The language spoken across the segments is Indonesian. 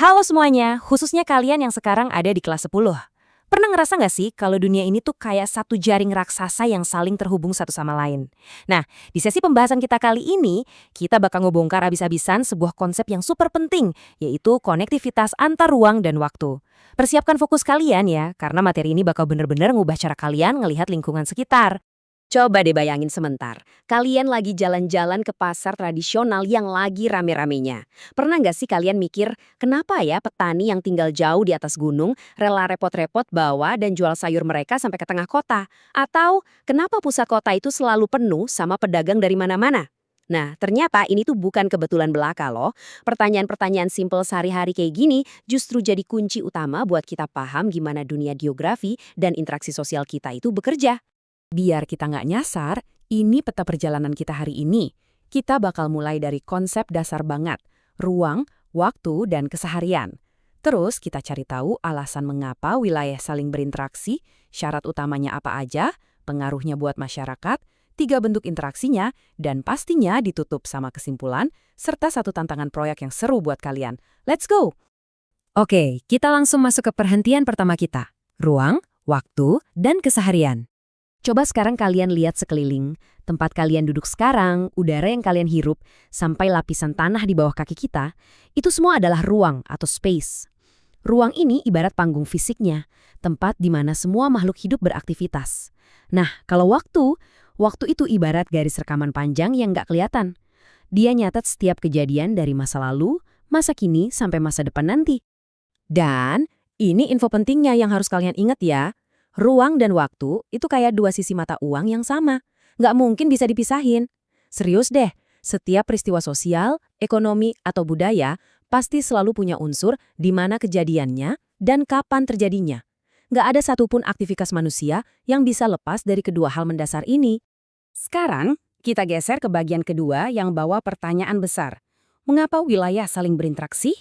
Halo semuanya, khususnya kalian yang sekarang ada di kelas 10. Pernah ngerasa nggak sih kalau dunia ini tuh kayak satu jaring raksasa yang saling terhubung satu sama lain? Nah, di sesi pembahasan kita kali ini, kita bakal ngebongkar abis-abisan sebuah konsep yang super penting, yaitu konektivitas antar ruang dan waktu. Persiapkan fokus kalian ya, karena materi ini bakal bener-bener ngubah cara kalian ngelihat lingkungan sekitar. Coba deh bayangin sebentar, kalian lagi jalan-jalan ke pasar tradisional yang lagi rame-ramenya. Pernah nggak sih kalian mikir, kenapa ya petani yang tinggal jauh di atas gunung rela repot-repot bawa dan jual sayur mereka sampai ke tengah kota? Atau kenapa pusat kota itu selalu penuh sama pedagang dari mana-mana? Nah, ternyata ini tuh bukan kebetulan belaka loh. Pertanyaan-pertanyaan simpel sehari-hari kayak gini justru jadi kunci utama buat kita paham gimana dunia geografi dan interaksi sosial kita itu bekerja. Biar kita nggak nyasar, ini peta perjalanan kita hari ini. Kita bakal mulai dari konsep dasar banget, ruang, waktu, dan keseharian. Terus kita cari tahu alasan mengapa wilayah saling berinteraksi, syarat utamanya apa aja, pengaruhnya buat masyarakat, 3 bentuk interaksinya, dan pastinya ditutup sama kesimpulan, serta satu tantangan proyek yang seru buat kalian. Let's go! Oke, kita langsung masuk ke perhentian pertama kita. Ruang, waktu, dan keseharian. Coba sekarang kalian lihat sekeliling, tempat kalian duduk sekarang, udara yang kalian hirup, sampai lapisan tanah di bawah kaki kita, itu semua adalah ruang atau space. Ruang ini ibarat panggung fisiknya, tempat di mana semua makhluk hidup beraktivitas. Nah, kalau waktu itu ibarat garis rekaman panjang yang nggak kelihatan. Dia nyatat setiap kejadian dari masa lalu, masa kini, sampai masa depan nanti. Dan ini info pentingnya yang harus kalian ingat ya. Ruang dan waktu itu kayak dua sisi mata uang yang sama. Nggak mungkin bisa dipisahin. Serius deh, setiap peristiwa sosial, ekonomi, atau budaya pasti selalu punya unsur di mana kejadiannya dan kapan terjadinya. Nggak ada satupun aktivitas manusia yang bisa lepas dari kedua hal mendasar ini. Sekarang, kita geser ke bagian kedua yang bawa pertanyaan besar. Mengapa wilayah saling berinteraksi?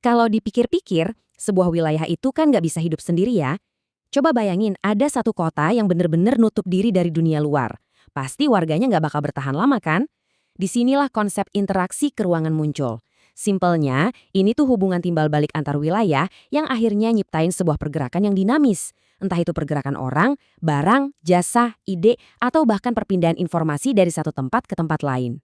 Kalau dipikir-pikir, sebuah wilayah itu kan nggak bisa hidup sendiri ya. Coba bayangin ada satu kota yang bener-bener nutup diri dari dunia luar. Pasti warganya nggak bakal bertahan lama kan? Disinilah konsep interaksi keruangan muncul. Simpelnya, ini tuh hubungan timbal balik antar wilayah yang akhirnya nyiptain sebuah pergerakan yang dinamis. Entah itu pergerakan orang, barang, jasa, ide, atau bahkan perpindahan informasi dari satu tempat ke tempat lain.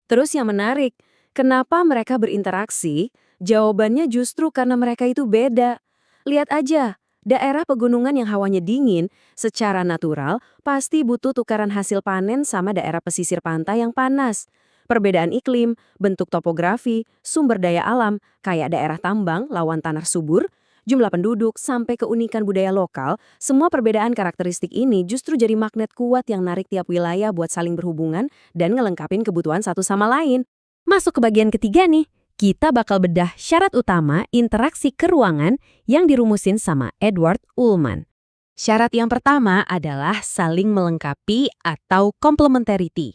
Terus yang menarik, kenapa mereka berinteraksi? Jawabannya justru karena mereka itu beda. Lihat aja. Daerah pegunungan yang hawanya dingin, secara natural pasti butuh tukaran hasil panen sama daerah pesisir pantai yang panas. Perbedaan iklim, bentuk topografi, sumber daya alam, kayak daerah tambang lawan tanah subur, jumlah penduduk, sampai keunikan budaya lokal, semua perbedaan karakteristik ini justru jadi magnet kuat yang narik tiap wilayah buat saling berhubungan dan ngelengkapin kebutuhan satu sama lain. Masuk ke bagian ketiga nih. Kita bakal bedah syarat utama interaksi keruangan yang dirumusin sama Edward Ullman. Syarat yang pertama adalah saling melengkapi atau complementarity.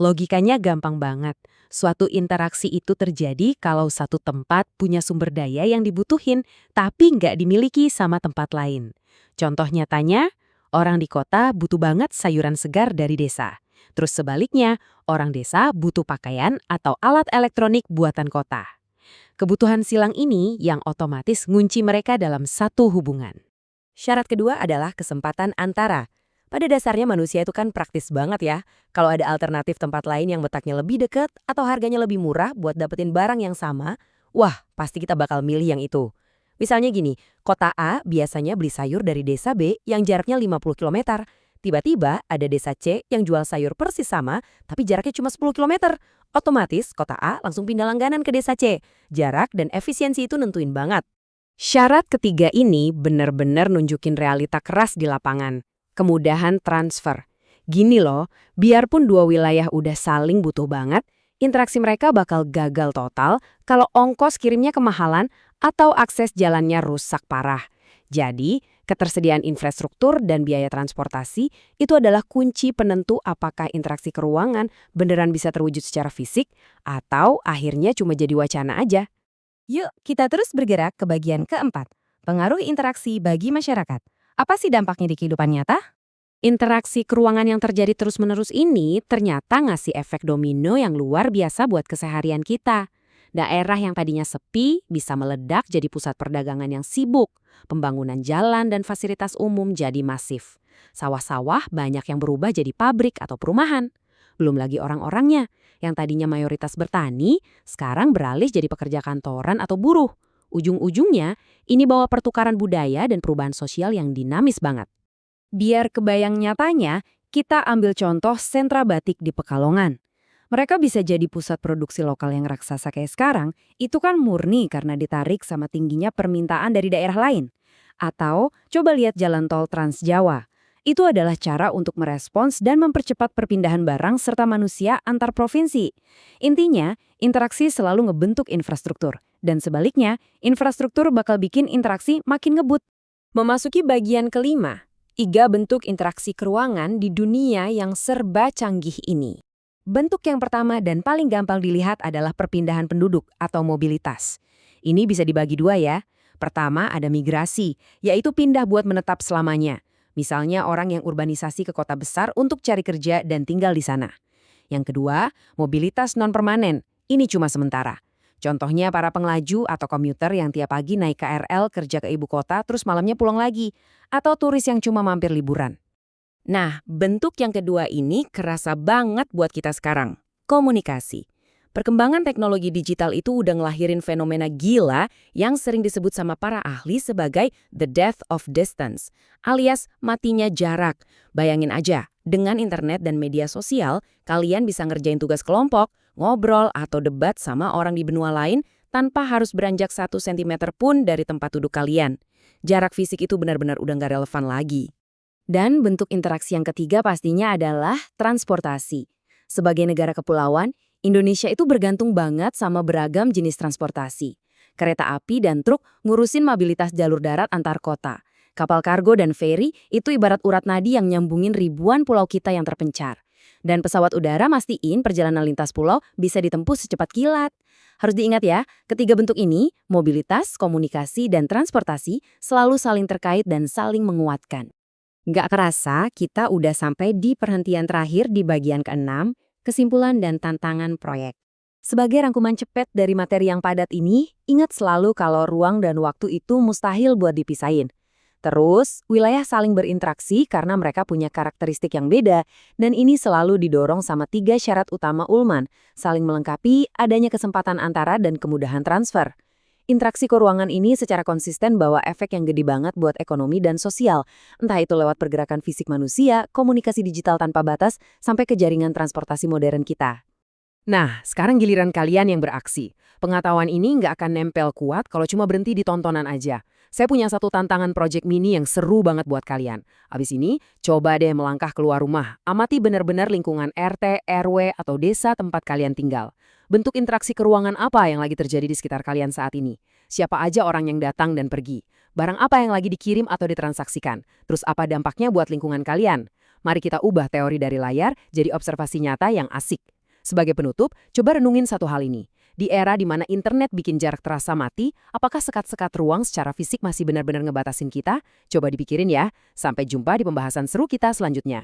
Logikanya gampang banget. Suatu interaksi itu terjadi kalau satu tempat punya sumber daya yang dibutuhin, tapi nggak dimiliki sama tempat lain. Contoh nyatanya, orang di kota butuh banget sayuran segar dari desa. Terus sebaliknya, orang desa butuh pakaian atau alat elektronik buatan kota. Kebutuhan silang ini yang otomatis ngunci mereka dalam satu hubungan. Syarat kedua adalah kesempatan antara. Pada dasarnya manusia itu kan praktis banget ya. Kalau ada alternatif tempat lain yang letaknya lebih dekat atau harganya lebih murah buat dapetin barang yang sama, wah pasti kita bakal milih yang itu. Misalnya gini, kota A biasanya beli sayur dari desa B yang jaraknya 50 km. Tiba-tiba ada desa C yang jual sayur persis sama, tapi jaraknya cuma 10 km. Otomatis kota A langsung pindah langganan ke desa C. Jarak dan efisiensi itu nentuin banget. Syarat ketiga ini benar-benar nunjukin realita keras di lapangan. Kemudahan transfer. Gini loh, biarpun dua wilayah udah saling butuh banget, interaksi mereka bakal gagal total kalau ongkos kirimnya kemahalan atau akses jalannya rusak parah. Jadi, ketersediaan infrastruktur dan biaya transportasi itu adalah kunci penentu apakah interaksi keruangan beneran bisa terwujud secara fisik atau akhirnya cuma jadi wacana aja. Yuk, kita terus bergerak ke bagian keempat, pengaruh interaksi bagi masyarakat. Apa sih dampaknya di kehidupan nyata? Interaksi keruangan yang terjadi terus-menerus ini ternyata ngasih efek domino yang luar biasa buat keseharian kita. Daerah yang tadinya sepi bisa meledak jadi pusat perdagangan yang sibuk. Pembangunan jalan dan fasilitas umum jadi masif. Sawah-sawah banyak yang berubah jadi pabrik atau perumahan. Belum lagi orang-orangnya, yang tadinya mayoritas bertani, sekarang beralih jadi pekerja kantoran atau buruh. Ujung-ujungnya, ini bawa pertukaran budaya dan perubahan sosial yang dinamis banget. Biar kebayang nyatanya, kita ambil contoh sentra batik di Pekalongan. Mereka bisa jadi pusat produksi lokal yang raksasa kayak sekarang, itu kan murni karena ditarik sama tingginya permintaan dari daerah lain. Atau coba lihat jalan tol Trans Jawa. Itu adalah cara untuk merespons dan mempercepat perpindahan barang serta manusia antar provinsi. Intinya, interaksi selalu ngebentuk infrastruktur. Dan sebaliknya, infrastruktur bakal bikin interaksi makin ngebut. Memasuki bagian kelima, 3 bentuk interaksi keruangan di dunia yang serba canggih ini. Bentuk yang pertama dan paling gampang dilihat adalah perpindahan penduduk atau mobilitas. Ini bisa dibagi 2 ya. Pertama ada migrasi, yaitu pindah buat menetap selamanya. Misalnya orang yang urbanisasi ke kota besar untuk cari kerja dan tinggal di sana. Yang kedua, mobilitas non-permanen. Ini cuma sementara. Contohnya para pengelaju atau komuter yang tiap pagi naik KRL kerja ke ibu kota terus malamnya pulang lagi. Atau turis yang cuma mampir liburan. Nah, bentuk yang kedua ini kerasa banget buat kita sekarang. Komunikasi. Perkembangan teknologi digital itu udah ngelahirin fenomena gila yang sering disebut sama para ahli sebagai the death of distance, alias matinya jarak. Bayangin aja, dengan internet dan media sosial, kalian bisa ngerjain tugas kelompok, ngobrol, atau debat sama orang di benua lain tanpa harus beranjak 1 sentimeter pun dari tempat duduk kalian. Jarak fisik itu benar-benar udah nggak relevan lagi. Dan bentuk interaksi yang ketiga pastinya adalah transportasi. Sebagai negara kepulauan, Indonesia itu bergantung banget sama beragam jenis transportasi. Kereta api dan truk ngurusin mobilitas jalur darat antar kota. Kapal kargo dan feri itu ibarat urat nadi yang nyambungin ribuan pulau kita yang terpencar. Dan pesawat udara mastiin perjalanan lintas pulau bisa ditempuh secepat kilat. Harus diingat ya, ketiga bentuk ini, mobilitas, komunikasi, dan transportasi selalu saling terkait dan saling menguatkan. Nggak kerasa, kita udah sampai di perhentian terakhir di bagian ke-6, kesimpulan dan tantangan proyek. Sebagai rangkuman cepet dari materi yang padat ini, ingat selalu kalau ruang dan waktu itu mustahil buat dipisahin. Terus, wilayah saling berinteraksi karena mereka punya karakteristik yang beda, dan ini selalu didorong sama 3 syarat utama Ullmann, saling melengkapi, adanya kesempatan antara dan kemudahan transfer. Interaksi keruangan ini secara konsisten bawa efek yang gede banget buat ekonomi dan sosial, entah itu lewat pergerakan fisik manusia, komunikasi digital tanpa batas, sampai ke jaringan transportasi modern kita. Nah, sekarang giliran kalian yang beraksi. Pengetahuan ini nggak akan nempel kuat kalau cuma berhenti di tontonan aja. Saya punya satu tantangan project mini yang seru banget buat kalian. Abis ini, coba deh melangkah keluar rumah. Amati benar-benar lingkungan RT, RW, atau desa tempat kalian tinggal. Bentuk interaksi keruangan apa yang lagi terjadi di sekitar kalian saat ini? Siapa aja orang yang datang dan pergi? Barang apa yang lagi dikirim atau ditransaksikan? Terus apa dampaknya buat lingkungan kalian? Mari kita ubah teori dari layar jadi observasi nyata yang asik. Sebagai penutup, coba renungin satu hal ini. Di era di mana internet bikin jarak terasa mati, apakah sekat-sekat ruang secara fisik masih benar-benar ngebatasin kita? Coba dipikirin ya. Sampai jumpa di pembahasan seru kita selanjutnya.